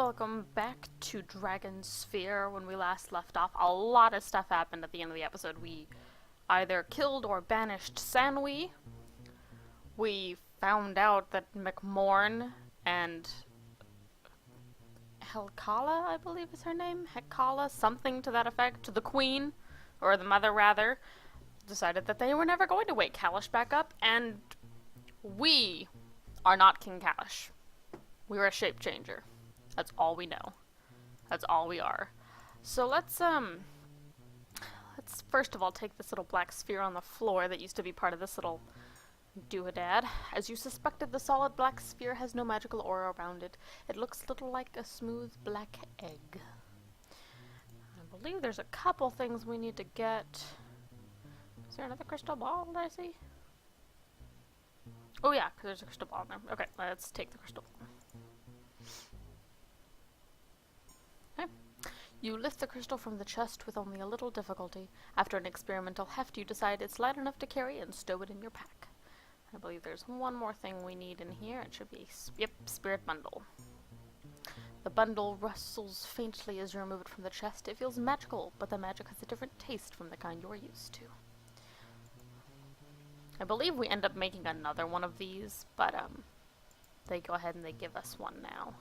welcome back to DragonSphere. When we last left off, a lot of stuff happened at the end of the episode. We either killed or banished Sanwi. We found out that McMorn and Helkala, I believe is her name, Hekala, something to that effect, the queen, or the mother rather, decided that they were never going to wake Kalash back up, and we are not King Kalash. We were a shape changer. That's all we know. That's all we are. So let's first of all take this little black sphere on the floor that used to be part of this little doodad. As you suspected, the solid black sphere has no magical aura around it. It looks little like a smooth black egg. I believe there's a couple things we need to get. Is there another crystal ball that I see? Oh yeah, because there's a crystal ball in there. Okay, let's take the crystal ball. You lift the crystal from the chest with only a little difficulty. After an experimental heft, you decide it's light enough to carry and stow it in your pack. I believe there's one more thing we need in here. It should be, spirit bundle. The bundle rustles faintly as you remove it from the chest. It feels magical, but the magic has a different taste from the kind you're used to. I believe we end up making another one of these, but they go ahead and they give us one now.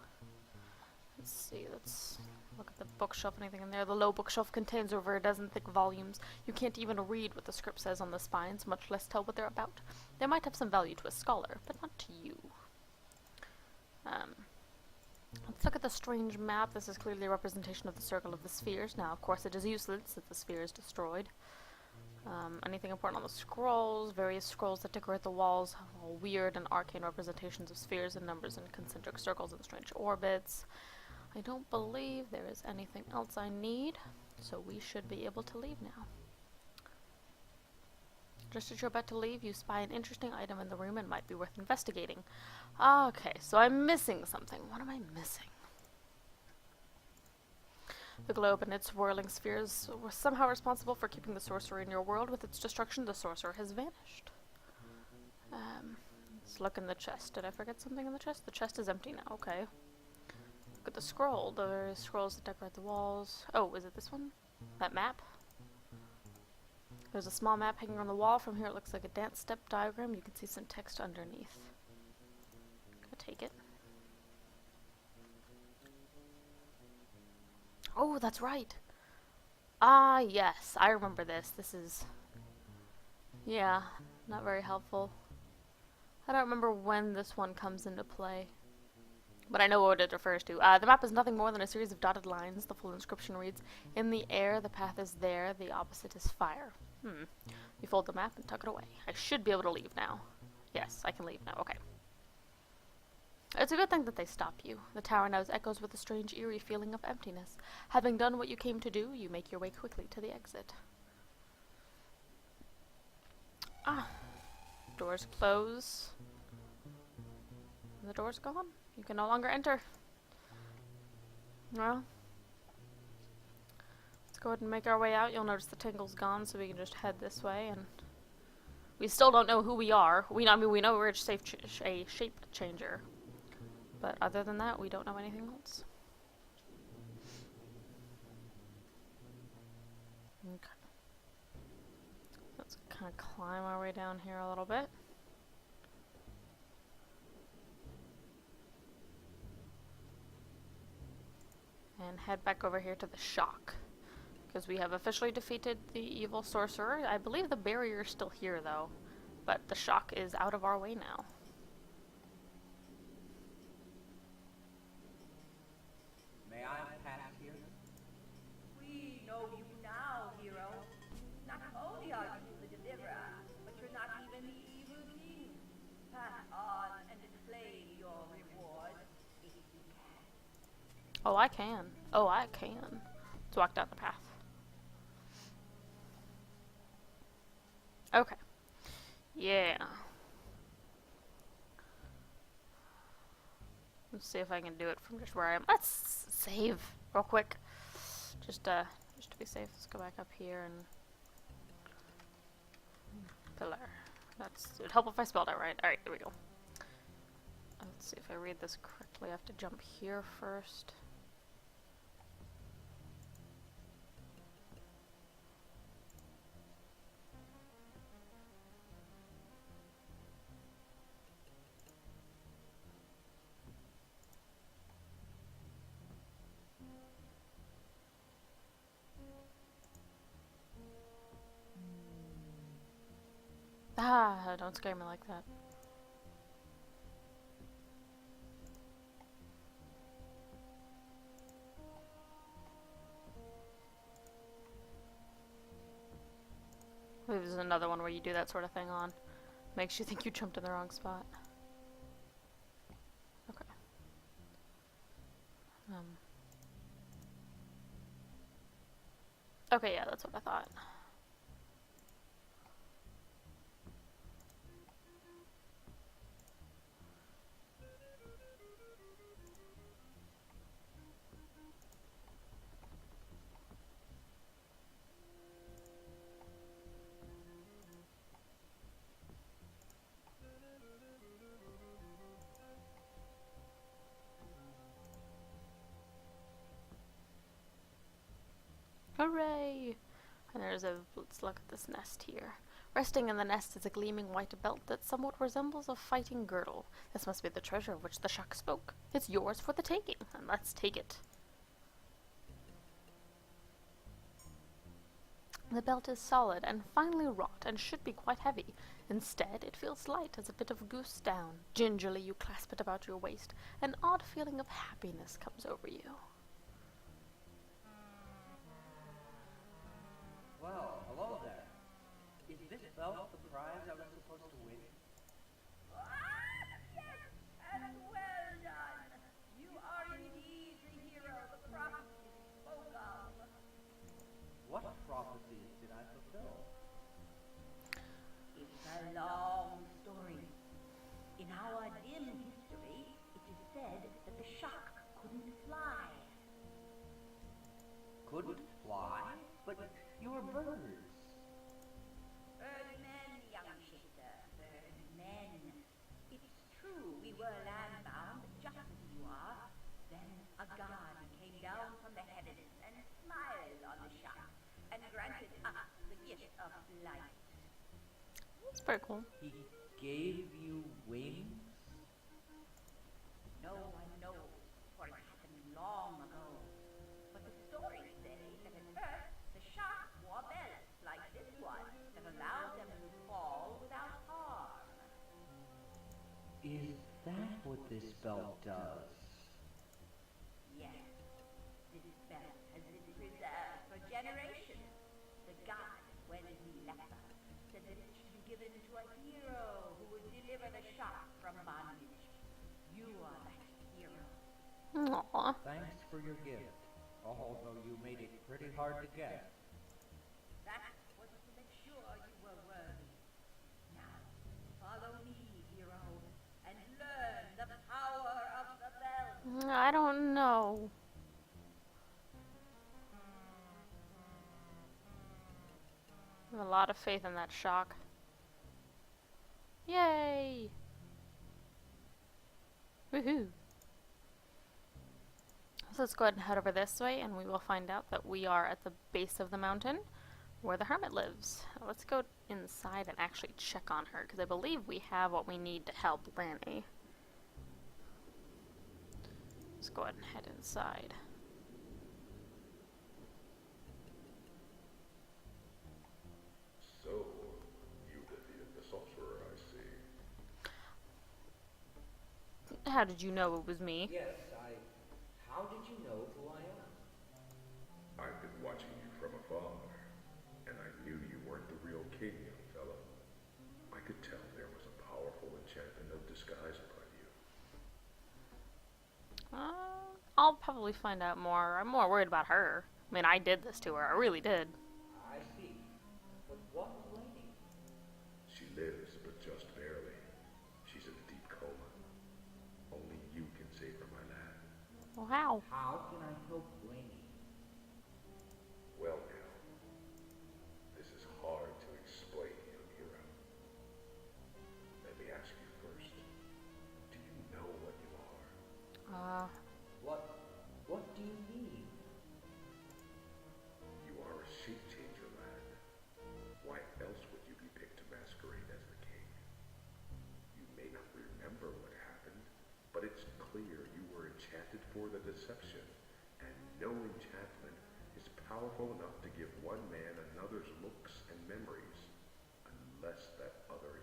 Let's see, let's look at the bookshelf. Anything in there? The low bookshelf contains over a dozen thick volumes. You can't even read what the script says on the spines, much less tell what they're about. They might have some value to a scholar, but not to you. Let's look at the strange map. This is clearly a representation of the circle of the spheres. Now, of course, it is useless if the sphere is destroyed. Anything important on the scrolls? Various scrolls that decorate the walls have all weird and arcane representations of spheres and numbers in concentric circles and strange orbits. I don't believe there is anything else I need, so we should be able to leave now. Just as you're about to leave, you spy an interesting item in the room and might be worth investigating. Okay, so I'm missing something. What am I missing? The globe and its whirling spheres were somehow responsible for keeping the sorcerer in your world. With its destruction, the sorcerer has vanished. Let's look in the chest. Did I forget something in the chest? The chest is empty now. Okay. Look at the scroll. The various scrolls that decorate the walls. Oh, is it this one? That map? There's a small map hanging on the wall. From here it looks like a dance step diagram. You can see some text underneath. Gonna take it. Oh, that's right. Ah, yes. I remember this. This is... yeah, not very helpful. I don't remember when this one comes into play, but I know what it refers to. The map is nothing more than a series of dotted lines. The full inscription reads, "In the air, the path is there, the opposite is fire." You fold the map and tuck it away. I should be able to leave now. Yes, I can leave now. Okay. It's a good thing that they stop you. The tower now echoes with a strange, eerie feeling of emptiness. Having done what you came to do, you make your way quickly to the exit. Doors close. The door's gone. You can no longer enter. Well, let's go ahead and make our way out. You'll notice the tingle's gone, so we can just head this way. And we still don't know who we are. We know we're a shape changer, but other than that, we don't know anything else. Okay. Let's kind of climb our way down here a little bit. And head back over here to the shock, because we have officially defeated the evil sorcerer. I believe the barrier is still here though, but the shock is out of our way now. May I pass here? We know you now, hero. Not only are you the deliverer, but you're not even the evil king. Pass on and claim your reward if you can. Oh, I can. Oh, I can. Let's walk down the path. Okay. Yeah. Let's see if I can do it from just where I am. Let's save real quick. Just to be safe. Let's go back up here and pillar. It'd help if I spelled it right. Alright, here we go. Let's see if I read this correctly. I have to jump here first. Ah, don't scare me like that. Maybe there's another one where you do that sort of thing on. Makes you think you jumped in the wrong spot. Okay. Okay, yeah, that's what I thought. Hooray! And let's look at this nest here. Resting in the nest is a gleaming white belt that somewhat resembles a fighting girdle. This must be the treasure of which the shark spoke. It's yours for the taking, and let's take it. The belt is solid and finely wrought and should be quite heavy. Instead, it feels light as a bit of goose down. Gingerly you clasp it about your waist. An odd feeling of happiness comes over you. Well, hello there. Is this belt the prize I was supposed to win? Yes, and well done. You are indeed the hero the prophecy spoke of. What prophecies did I fulfill? It's a long story. In our dim history, it is said that the shark couldn't fly. Couldn't fly? But you're birds. Birdmen, young shifter, birdmen. It's true we were landbound, just as you are. Then a god came down from the heavens and smiled on the shark and granted us the gift of flight. That's pretty cool. He gave you wings? No one knows, for it happened long ago. But the stories say that at first the shark wore belts like this one that allowed them to fall without harm. Is that what this belt does? Yes, this belt has been preserved for generations. The god, when he left us, said that it should be given to a hero who would deliver the shark from bondage. You are that hero. Aww. Thanks for your gift, although you made it pretty hard to get. That was to make sure you were worthy. Now, follow me, hero, and learn the power of the belt. I don't know. I have a lot of faith in that shock. Yay! Woohoo! So let's go ahead and head over this way, and we will find out that we are at the base of the mountain where the hermit lives. Let's go inside and actually check on her, because I believe we have what we need to help Lanny. Let's go ahead and head inside. So, you defeated the sorcerer, I see. How did you know it was me? Yes, How did you know who I am? I've been watching you from afar, and I knew you weren't the real king, young fellow. I could tell there was a powerful enchantment of disguise upon you. I'll probably find out more. I'm more worried about her. I mean, I did this to her. I really did. I see. But what of Lainey? She lives, but just barely. She's in a deep coma. Only you can save her, my lad. Well, how? How can I help Lainey? Well now, this is hard to explain, young hero. Let me ask you first, do you know what you are? What do you mean? You are a shape changer, lad. Why else would you be picked to masquerade as the king? You may not remember what happened, but it's clear you were enchanted for the deception, and no enchantment is powerful enough to give one man another's looks and memories, unless that other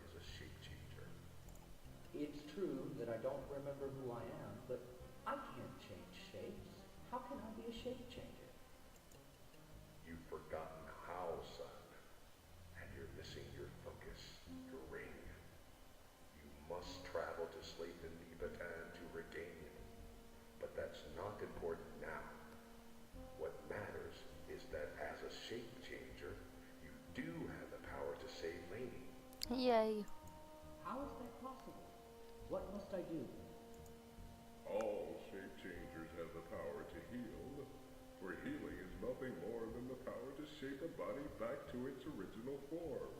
It's true that I don't remember who I am, but I can't change shapes. How can I be a shape changer? You've forgotten how, son. And you're missing your focus, your ring. You must travel to Slate and Nebatan to regain it. But that's not important now. What matters is that as a shape changer, you do have the power to save Lainey. Yay. How is that possible? What must I do? All shape changers have the power to heal, for healing is nothing more than the power to shape a body back to its original form.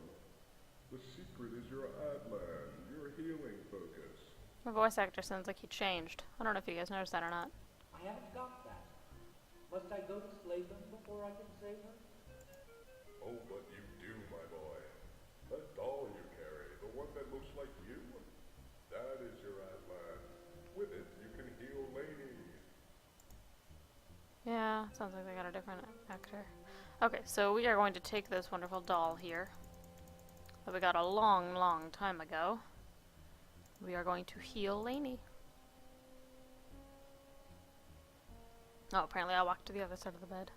The secret is your Adlan, your healing focus. My voice actor sounds like he changed. I don't know if you guys noticed that or not. I haven't got that. Must I go to Slaven before I can save her? Oh, but you do, my boy. That doll you carry, the one that looks like you, that is your Adlan. With it, you can heal Lainey. Yeah, sounds like they got a different actor. Okay, so we are going to take this wonderful doll here that we got a long, long time ago. We are going to heal Lainey. Oh, apparently I walked to the other side of the bed.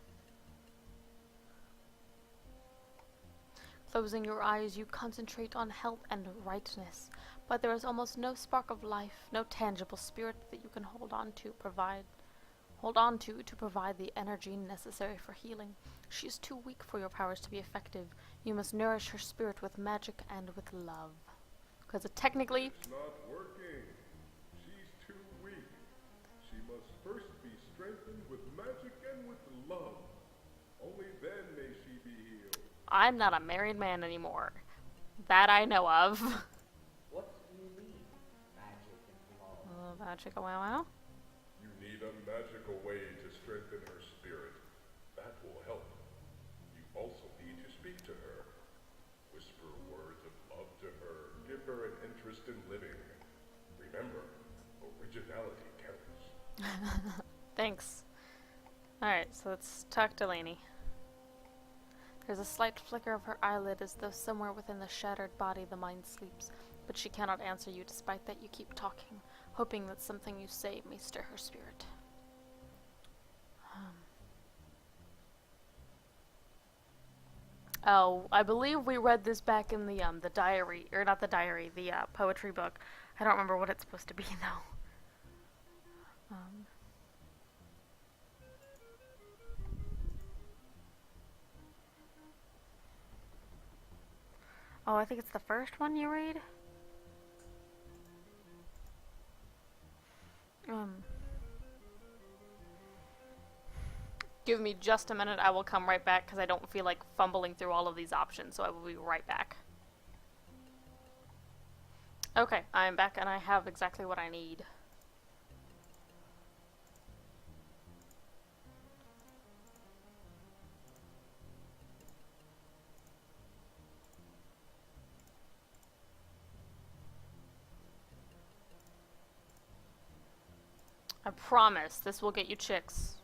Closing your eyes, you concentrate on health and rightness, but there is almost no spark of life, no tangible spirit that you can hold on to provide the energy necessary for healing. She is too weak for your powers to be effective. You must nourish her spirit with magic and with love. Because technically, It's not working. She's too weak. She must first be strengthened with magic and with love. Only then may she be healed. I'm not a married man anymore. That I know of. What do you mean? Magic and love. Magic, wow wow. You need a magical way to strengthen her spirit. That will help. You also need to speak to her. Whisper words of love to her. Give her an interest in living. Remember, originality counts. Thanks. Alright, so let's talk to Lainey. There's a slight flicker of her eyelid as though somewhere within the shattered body the mind sleeps, but she cannot answer you despite that you keep talking, hoping that something you say may stir her spirit. Oh, I believe we read this back in the diary, or not the diary, the poetry book. I don't remember what it's supposed to be though. Oh, I think it's the first one you read? Give me just a minute, I will come right back because I don't feel like fumbling through all of these options, so I will be right back. Okay, I'm back and I have exactly what I need. I promise this will get you chicks.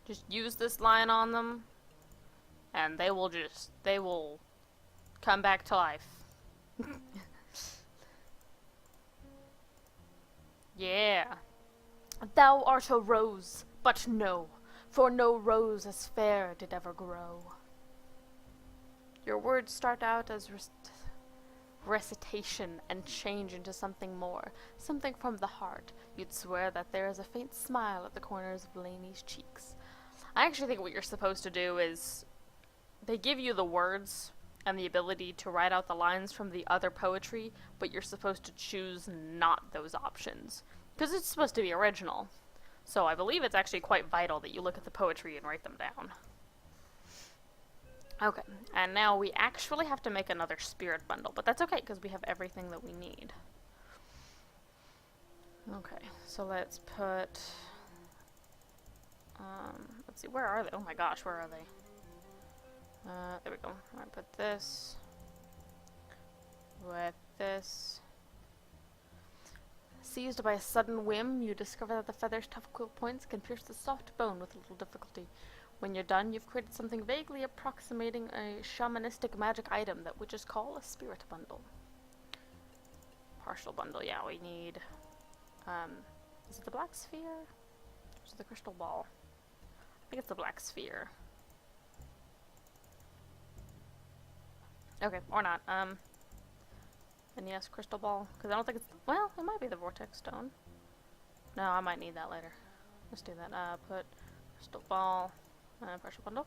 Just use this line on them and they will come back to life. Yeah. Thou art a rose, but no, for no rose as fair did ever grow. Your words start out as recitation and change into something more, something from the heart. You'd swear that there is a faint smile at the corners of Lainey's cheeks. I actually think what you're supposed to do is they give you the words and the ability to write out the lines from the other poetry, but you're supposed to choose not those options because it's supposed to be original. So I believe it's actually quite vital that you look at the poetry and write them down. Okay, and now we actually have to make another spirit bundle, but that's okay because we have everything that we need. Okay, so let's put, let's see, where are they? Oh my gosh, where are they? There we go. Alright, put this with this. Seized by a sudden whim, you discover that the feather's tough quill points can pierce the soft bone with little difficulty. When you're done, you've created something vaguely approximating a shamanistic magic item that witches call a spirit bundle. partial bundle. Yeah, we need, is it the black sphere? Or is it the crystal ball? I think it's the black sphere. Okay, or not. And yes, crystal ball. Because I don't think it's, well, it might be the vortex stone. No, I might need that later. Let's do that. Put crystal ball, partial bundle.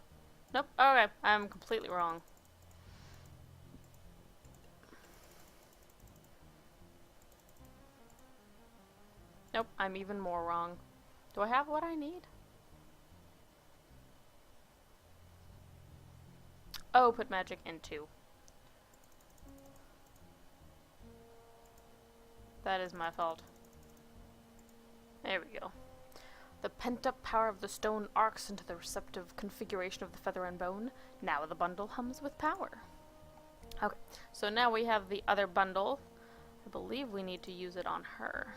Nope, okay, I'm completely wrong. Nope, I'm even more wrong. Do I have what I need? Oh, put magic into. That is my fault. There we go. The pent-up power of the stone arcs into the receptive configuration of the feather and bone. Now the bundle hums with power. Okay, so now we have the other bundle. I believe we need to use it on her.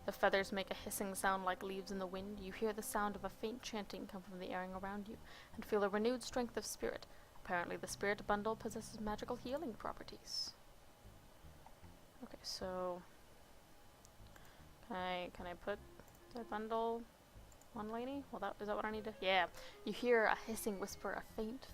The feathers make a hissing sound like leaves in the wind. You hear the sound of a faint chanting come from the airing around you, and feel a renewed strength of spirit. Apparently the spirit bundle possesses magical healing properties. Okay, so... Can I put the bundle on lady? Well, is that what I need to... Yeah. You hear a hissing whisper of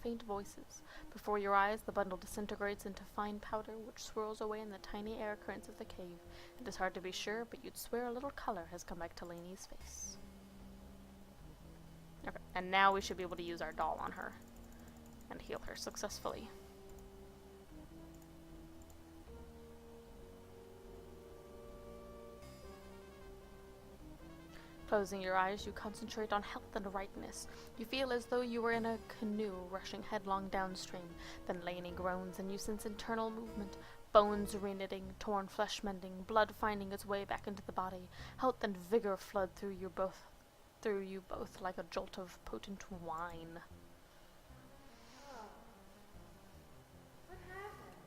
faint voices. Before your eyes, the bundle disintegrates into fine powder, which swirls away in the tiny air currents of the cave. It is hard to be sure, but you'd swear a little color has come back to Lainey's face. Okay, and now we should be able to use our doll on her and heal her successfully. Closing your eyes, you concentrate on health and rightness. You feel as though you were in a canoe rushing headlong downstream. Then Lainey groans and you sense internal movement. Bones reknitting, torn flesh mending, blood finding its way back into the body. Health and vigor flood through you both like a jolt of potent wine. Oh. What happened?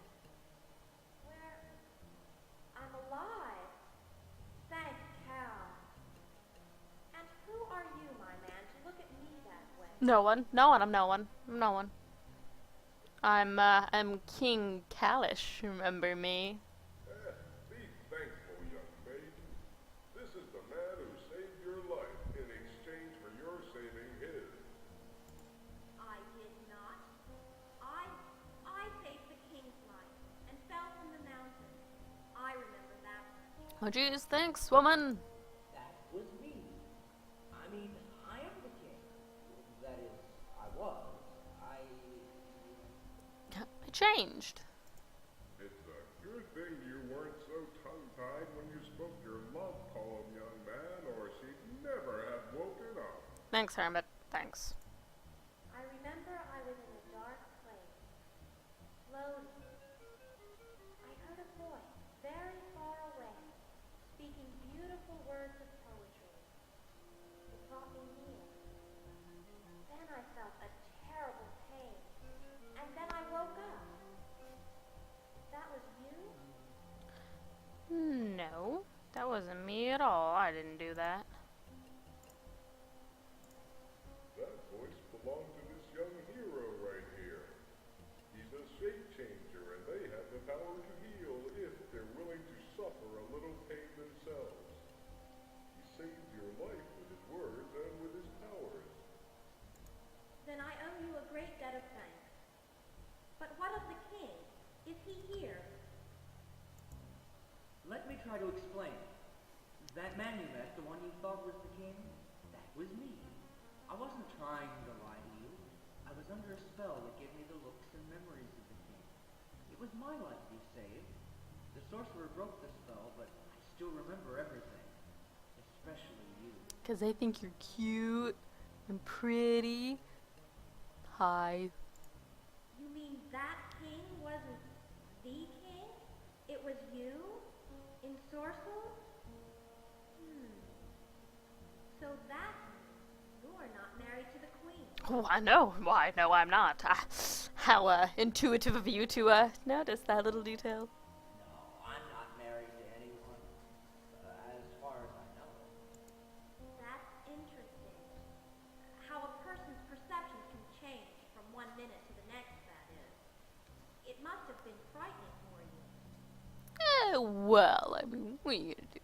Where? I'm alive. Thank cow. And who are you, my man, to look at me that way? No one, I'm no one. I'm King Callahach, remember me? Be thankful, young maiden. This is the man who saved your life in exchange for your saving his. I did not. I saved the king's life and fell from the mountain. I remember that. Oh geez, thanks, woman. That was me. I mean, I am the king. That is, I was. I changed. It's a good thing you weren't so tongue-tied when you spoke your love poem, young man, or she'd never have woken up. Thanks, Hermit. Thanks. I remember I was in a dark place. Slowly, I heard a voice very far away, speaking beautiful words of poetry. It brought me near. Then I felt a terrible pain, and then I woke up. That was you? No, that wasn't me at all. I didn't do that. That voice belonged to this young hero right here. He's a shape changer, and they have the power to heal if they're willing to suffer a little pain themselves. He saved your life with his words and with his powers. Then I owe you a great debt of thanks. But what of the king? Is he here? Let me try to explain. That man you met, the one you thought was the king, that was me. I wasn't trying to lie to you. I was under a spell that gave me the looks and memories of the king. It was my life you saved. The sorcerer broke the spell, but I still remember everything. Especially you. Because I think you're cute and pretty. Hi. You mean that king wasn't the king? It was you? In Sorcel? So that you are not married to the queen. Oh, I know. Why? No, I'm not. How intuitive of you to notice that little detail. No, I'm not married to anyone. As far as I know. That's interesting. How a person's perceptions can change from one minute to the next, that is. It must have been frightening for you. Well, I mean, what are you gonna do?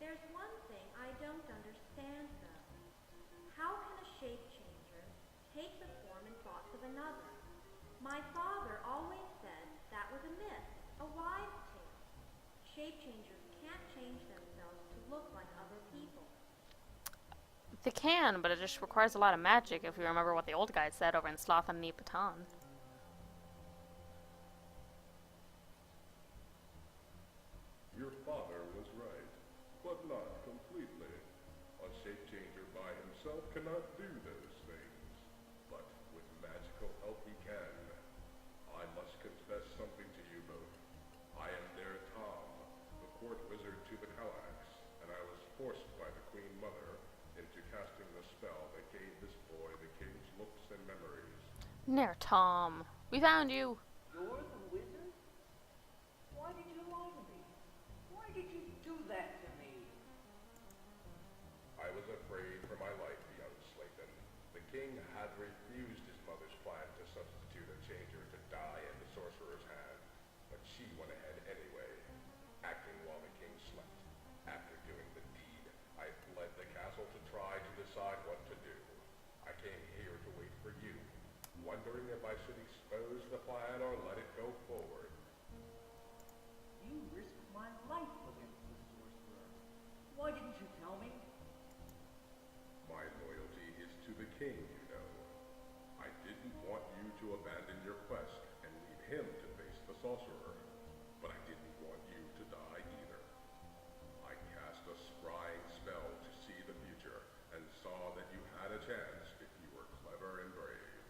There's one thing I don't understand, though. How can a shape changer take the form and thoughts of another? My father always said that was a myth, a wives' tale. Shape changers can't change themselves to look like other people. They can, but it just requires a lot of magic if you remember what the old guy said over in Sloth and Neopatan. Your father was right, but not completely. A shape changer by himself cannot do those things, but with magical help he can. I must confess something to you both. I am their Tom, the court wizard to the Callahachs, and I was forced by the Queen Mother into casting the spell that gave this boy the king's looks and memories. Nair Tom, we found you. You're the wizard? Why did you lie to me? Why did you do that to me? I was afraid for my life, young Slayton. The king had refused his mother's plan to substitute a changer to die in the sorcerer's hand, but she went ahead anyway, acting while the king slept. After doing the deed, I fled the castle to try to decide what to do. I came here to wait for you, wondering if I should expose the plan or let it go forward. You risked my life against the sorcerer. Why didn't you tell me? My loyalty is to the king, you know. I didn't want you to abandon your quest and leave him to face the sorcerer, but I didn't want you to die either. I cast a scrying spell to see the future and saw that you had a chance if you were clever and brave.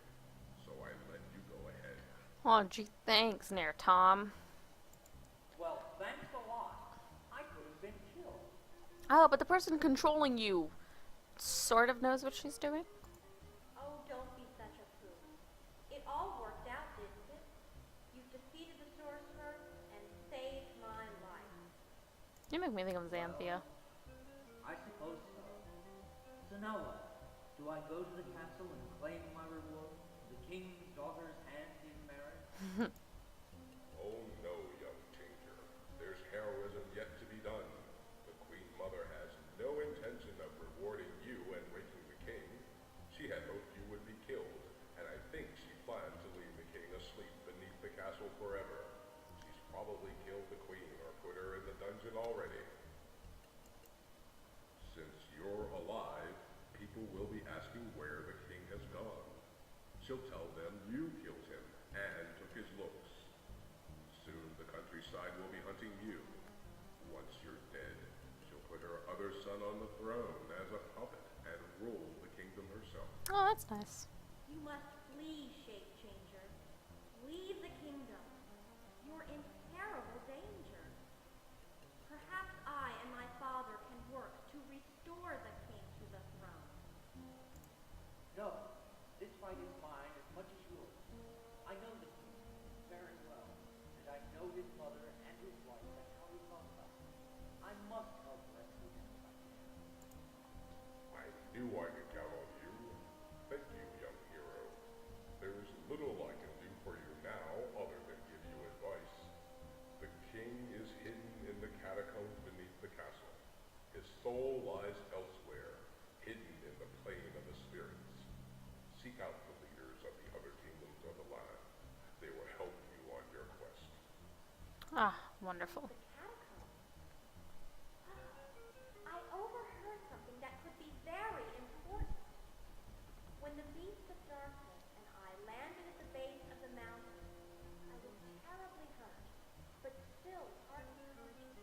So I let you go ahead. Oh, gee, thanks, Nair Tom. Well, thanks a lot. I could have been killed. Oh, but the person controlling you sort of knows what she's doing. Oh, don't be such a fool. It all worked out, didn't it? You defeated the sorcerer and saved my life. You make me think of Xanthia. I suppose so. So now what? Do I go to the castle and claim my reward? The king's daughter's hand in marriage? Oh no, young changer. There's heroism yet to be done. The Queen Mother has no intention of rewarding you and waking the king. She had hoped you would be killed, and I think she planned to leave the king asleep beneath the castle forever. She's probably killed the queen or put her in the dungeon already. Since you're alive, people will be asking where the king has gone. She'll tell them you killed him and took his looks. Soon the countryside will be hunting you. Once you're dead, she'll put her other son on the throne as a puppet and rule the kingdom herself. Oh, that's nice. You must flee, shape changer. Leave the kingdom. You're in terrible danger. Perhaps I and my father can work to restore the king to the throne. No. This fight is mine as much as yours. I know the king very well, and I know his mother and his wife and how he thought about them. I must help rescue him if I can. I knew I could count on you. Thank you, young hero. There's little I can do for you now other than give you advice. The king is hidden in the catacombs beneath the castle. His soul lies elsewhere, hidden in the plane of the spirits. Seek out the leaders of the other kingdoms of the land. They will help you on your quest. Ah, wonderful. The catacombs. I overheard something that could be very important. When the beast of darkness and I landed at the base of the mountain, I was terribly hurt, but still partly conscious.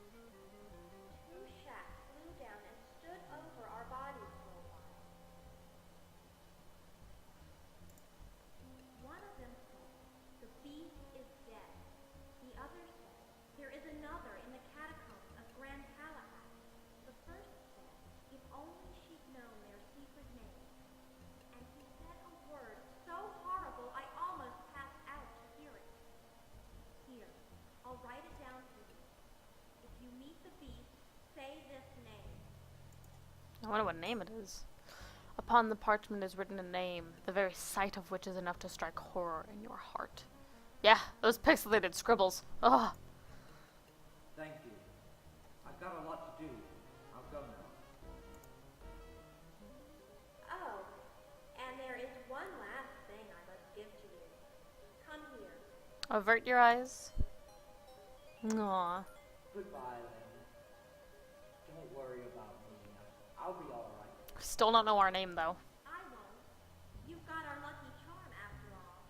Two shacks flew down and stood over our bodies for a while. One of them said, "The beast is dead." The other said, "There is another in the catacombs of Gran Callahach." The first said, "If only she'd known their secret name." And he said a word so horrible I almost passed out to hear it. Here, I'll write it down for you. If you meet the beast, say this name. I wonder what name it is. Upon the parchment is written a name, the very sight of which is enough to strike horror in your heart. Yeah, those pixelated scribbles. Ugh. Thank you. I've got a lot to do. I'll go now. Oh, and there is one last thing I must give to you. Come here. Avert your eyes. Aww. Goodbye, Lynn. Don't worry about me. I'll be alright. Still don't know our name though. I won't. You've got our lucky charm after all.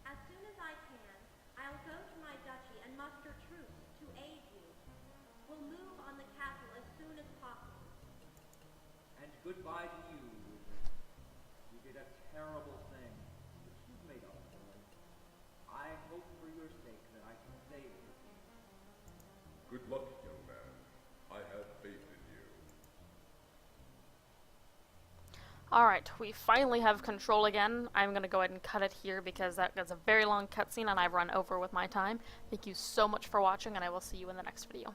As soon as I can, I'll go to my duchy and muster troops to aid you. We'll move on the castle as soon as possible. And goodbye to you, wizard. You did a terrible thing, but you've made up for it. I hope for your sake that I can save the king. Good luck, young man. I have faith in you. Alright, we finally have control again. I'm going to go ahead and cut it here because that's a very long cutscene and I've run over with my time. Thank you so much for watching, and I will see you in the next video.